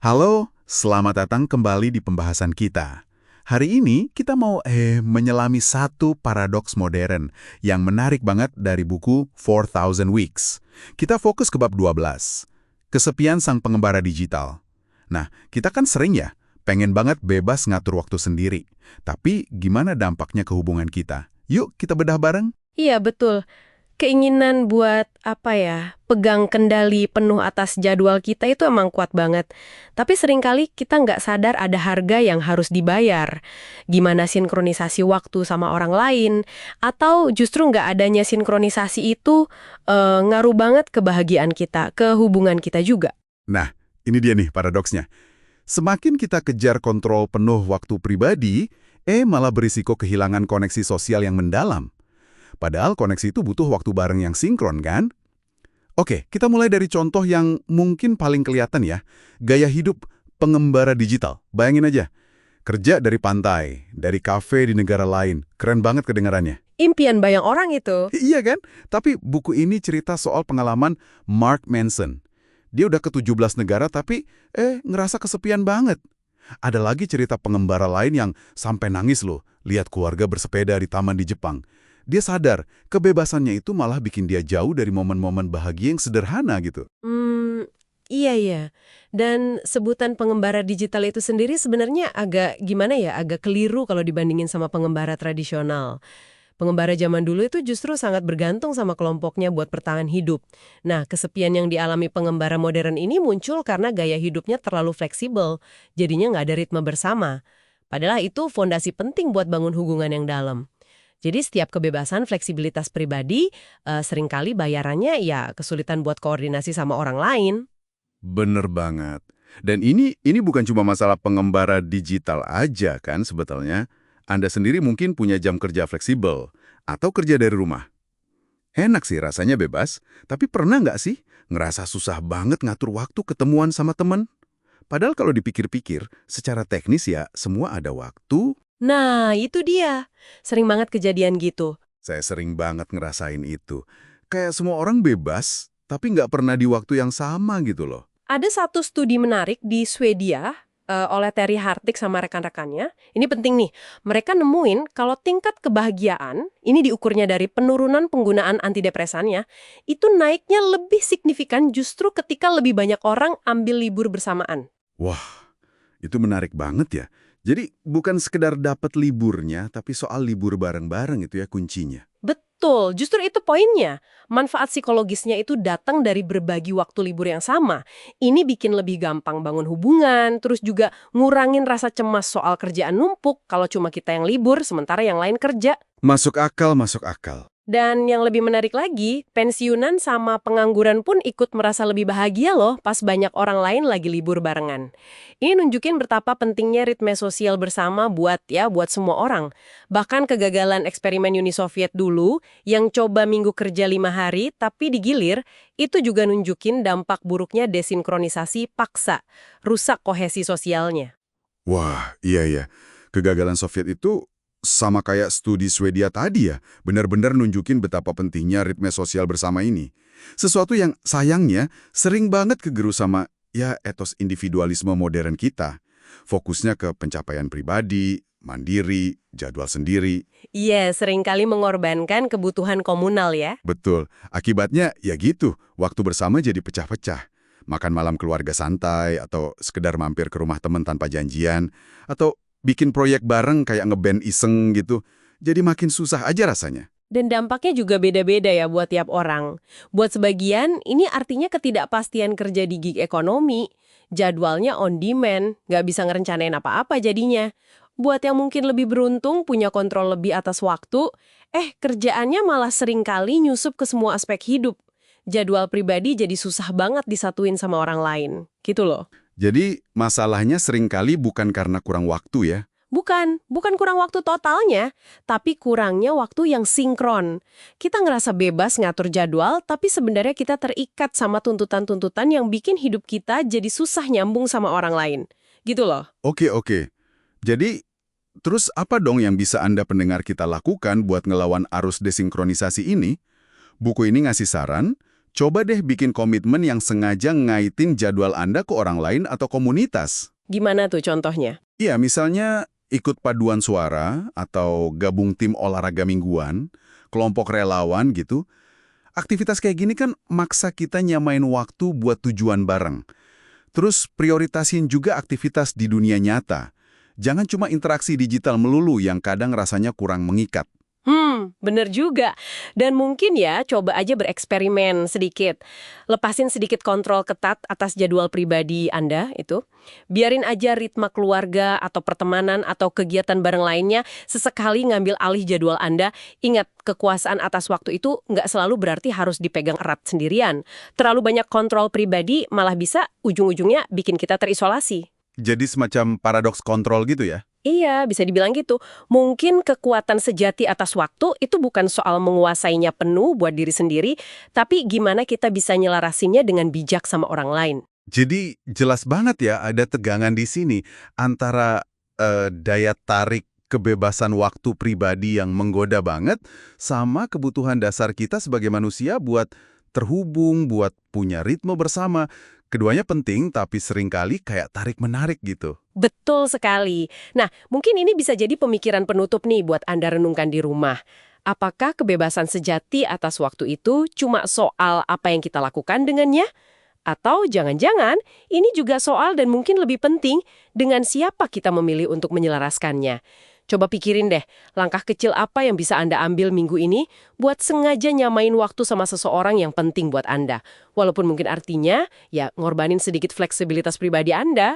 Halo, selamat datang kembali di pembahasan kita. Hari ini kita mau menyelami satu paradoks modern yang menarik banget dari buku 4000 Weeks. Kita fokus ke bab 12, kesepian sang pengembara digital. Nah, kita kan sering ya, pengen banget bebas ngatur waktu sendiri. Tapi gimana dampaknya ke hubungan kita? Yuk kita bedah bareng. Iya, betul. Keinginan buat, pegang kendali penuh atas jadwal kita itu emang kuat banget. Tapi seringkali kita nggak sadar ada harga yang harus dibayar. Gimana sinkronisasi waktu sama orang lain, atau justru nggak adanya sinkronisasi itu ngaruh banget kebahagiaan kita, ke hubungan kita juga. Nah, ini dia nih paradoksnya. Semakin kita kejar kontrol penuh waktu pribadi, malah berisiko kehilangan koneksi sosial yang mendalam. Padahal koneksi itu butuh waktu bareng yang sinkron, kan? Oke, kita mulai dari contoh yang mungkin paling kelihatan ya. Gaya hidup pengembara digital. Bayangin aja. Kerja dari pantai, dari kafe di negara lain. Keren banget kedengarannya. Impian banyak orang itu. Iya kan? Tapi buku ini cerita soal pengalaman Mark Manson. Dia udah ke 17 negara tapi ngerasa kesepian banget. Ada lagi cerita pengembara lain yang sampai nangis loh, lihat keluarga bersepeda di taman di Jepang. Dia sadar, kebebasannya itu malah bikin dia jauh dari momen-momen bahagia yang sederhana gitu. Iya ya. Dan sebutan pengembara digital itu sendiri sebenarnya agak gimana ya, agak keliru kalau dibandingin sama pengembara tradisional. Pengembara zaman dulu itu justru sangat bergantung sama kelompoknya buat bertahan hidup. Nah, kesepian yang dialami pengembara modern ini muncul karena gaya hidupnya terlalu fleksibel, jadinya nggak ada ritme bersama. Padahal itu fondasi penting buat bangun hubungan yang dalam. Jadi setiap kebebasan fleksibilitas pribadi, seringkali bayarannya ya kesulitan buat koordinasi sama orang lain. Bener banget. Dan ini bukan cuma masalah pengembara digital aja kan sebetulnya. Anda sendiri mungkin punya jam kerja fleksibel atau kerja dari rumah. Enak sih rasanya bebas, tapi pernah nggak sih ngerasa susah banget ngatur waktu ketemuan sama teman? Padahal kalau dipikir-pikir, secara teknis ya semua ada waktu. Nah, itu dia. Sering banget kejadian gitu. Saya sering banget ngerasain itu. Kayak semua orang bebas, tapi nggak pernah di waktu yang sama gitu loh. Ada satu studi menarik di Swedia oleh Terry Hartig sama rekan-rekannya. Ini penting nih. Mereka nemuin kalau tingkat kebahagiaan, ini diukurnya dari penurunan penggunaan antidepresannya, itu naiknya lebih signifikan justru ketika lebih banyak orang ambil libur bersamaan. Wah, itu menarik banget ya. Jadi bukan sekedar dapat liburnya, tapi soal libur bareng-bareng itu ya kuncinya. Betul, justru itu poinnya. Manfaat psikologisnya itu datang dari berbagi waktu libur yang sama. Ini bikin lebih gampang bangun hubungan, terus juga ngurangin rasa cemas soal kerjaan numpuk kalau cuma kita yang libur, sementara yang lain kerja. Masuk akal, masuk akal. Dan yang lebih menarik lagi, pensiunan sama pengangguran pun ikut merasa lebih bahagia loh pas banyak orang lain lagi libur barengan. Ini nunjukin betapa pentingnya ritme sosial bersama buat semua orang. Bahkan kegagalan eksperimen Uni Soviet dulu yang coba minggu kerja 5 hari tapi digilir, itu juga nunjukin dampak buruknya desinkronisasi paksa, rusak kohesi sosialnya. Wah, iya. Kegagalan Soviet itu sama kayak studi Swedia tadi ya, benar-benar nunjukin betapa pentingnya ritme sosial bersama ini. Sesuatu yang sayangnya sering banget kegerus sama etos individualisme modern kita. Fokusnya ke pencapaian pribadi, mandiri, jadwal sendiri. Iya, seringkali mengorbankan kebutuhan komunal ya. Betul, akibatnya ya gitu, waktu bersama jadi pecah-pecah. Makan malam keluarga santai, atau sekedar mampir ke rumah teman tanpa janjian, atau bikin proyek bareng kayak ngeband iseng gitu. Jadi makin susah aja rasanya. Dan dampaknya juga beda-beda ya buat tiap orang. Buat sebagian, ini artinya ketidakpastian kerja di gig ekonomi. Jadwalnya on demand, nggak bisa ngerencanain apa-apa jadinya. Buat yang mungkin lebih beruntung, punya kontrol lebih atas waktu, kerjaannya malah sering kali nyusup ke semua aspek hidup. Jadwal pribadi jadi susah banget disatuin sama orang lain. Gitu loh. Jadi masalahnya seringkali bukan karena kurang waktu ya. Bukan kurang waktu totalnya, tapi kurangnya waktu yang sinkron. Kita ngerasa bebas ngatur jadwal, tapi sebenarnya kita terikat sama tuntutan-tuntutan yang bikin hidup kita jadi susah nyambung sama orang lain. Gitu loh. Oke. Jadi, terus apa dong yang bisa Anda pendengar kita lakukan buat ngelawan arus desinkronisasi ini? Buku ini ngasih saran, Coba deh bikin komitmen yang sengaja ngaitin jadwal Anda ke orang lain atau komunitas. Gimana tuh contohnya? Iya, misalnya ikut paduan suara atau gabung tim olahraga mingguan, kelompok relawan gitu. Aktivitas kayak gini kan maksa kita nyamain waktu buat tujuan bareng. Terus prioritasin juga aktivitas di dunia nyata. Jangan cuma interaksi digital melulu yang kadang rasanya kurang mengikat. Bener juga. Dan mungkin ya, coba aja bereksperimen sedikit. Lepasin sedikit kontrol ketat atas jadwal pribadi Anda itu. Biarin aja ritme keluarga atau pertemanan atau kegiatan bareng lainnya sesekali ngambil alih jadwal Anda. Ingat, kekuasaan atas waktu itu nggak selalu berarti harus dipegang erat sendirian. Terlalu banyak kontrol pribadi malah bisa ujung-ujungnya bikin kita terisolasi. Jadi semacam paradoks kontrol gitu ya? Iya, bisa dibilang gitu. Mungkin kekuatan sejati atas waktu itu bukan soal menguasainya penuh buat diri sendiri, tapi gimana kita bisa nyelarasinya dengan bijak sama orang lain. Jadi jelas banget ya ada tegangan di sini antara daya tarik kebebasan waktu pribadi yang menggoda banget sama kebutuhan dasar kita sebagai manusia buat terhubung, buat punya ritme bersama. Keduanya penting tapi seringkali kayak tarik-menarik gitu. Betul sekali. Nah, mungkin ini bisa jadi pemikiran penutup nih buat Anda renungkan di rumah. Apakah kebebasan sejati atas waktu itu cuma soal apa yang kita lakukan dengannya? Atau jangan-jangan ini juga soal dan mungkin lebih penting dengan siapa kita memilih untuk menyelaraskannya. Coba pikirin deh, langkah kecil apa yang bisa Anda ambil minggu ini buat sengaja nyamain waktu sama seseorang yang penting buat Anda. Walaupun mungkin artinya, ya ngorbanin sedikit fleksibilitas pribadi Anda.